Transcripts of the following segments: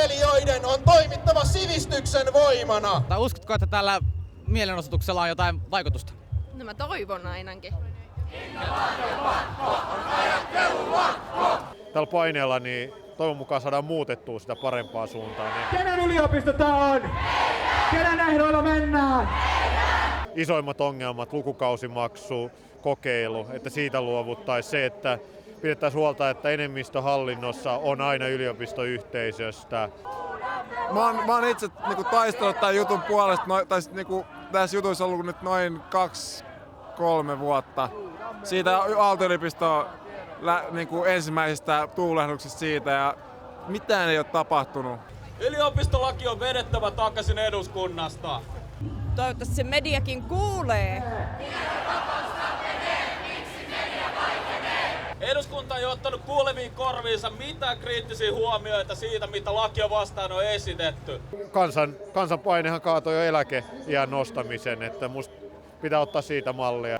opiskelijoiden on toimittava sivistyksen voimana. Tai uskotko, että tällä mielenosoituksella on jotain vaikutusta? No mä toivon ainakin. Tällä paineella niin toivon mukaan saadaan muutettua sitä parempaan suuntaan. Niin Kenen yliopisto tää on? Kenen ehdoilla mennään? isoimmat ongelmat, lukukausimaksu, kokeilu, että siitä luovuttaisiin se, että pidettäisiin huolta, että enemmistöhallinnossa on aina yliopistoyhteisöstä. Mä oon itse taistellut tämän jutun puolesta, tässä jutuissa on ollut nyt noin 2-3 vuotta. Siitä Aalto-yliopiston ensimmäisestä tuulehduksesta siitä ja mitään ei ole tapahtunut. Yliopistolaki on vedettävä takaisin eduskunnasta. Toivottavasti se mediakin kuulee. Eduskunta ei ottanut kuuleviin korviinsa mitään kriittisiä huomioita siitä, mitä lakia vastaan on esitetty. Kansan painehan kaatoi jo eläkeiän nostamisen, että musta pitää ottaa siitä mallia.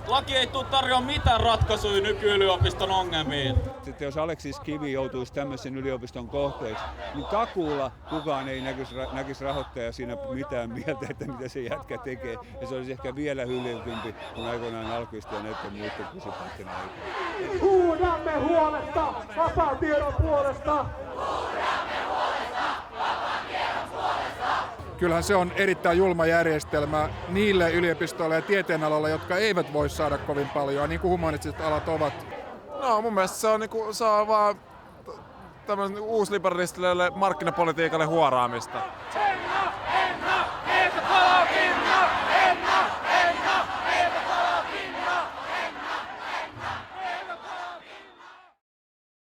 Laki ei tule tarjoamaan mitään ratkaisuja nyky-yliopiston ongelmiin. Sitten jos Aleksis Kivi joutuisi tämmöisen yliopiston kohteeksi, niin takuulla kukaan ei näkisi rahoittaja siinä mitään mieltä, että mitä se jätkä tekee. Ja se olisi ehkä vielä hyljentympi kuin aikoinaan Alkvist ja näiden muiden kusipäitten aikaa. Huudamme huolesta vapaan tiedon puolesta! Kyllähän se on erittäin julma järjestelmä niille yliopistoille ja tieteenaloille, jotka eivät voi saada kovin paljon, niin kuin humanistiset alat ovat. No mun mielestä se on vaan tämmöisen uusliberalistille markkinapolitiikalle huoraamista.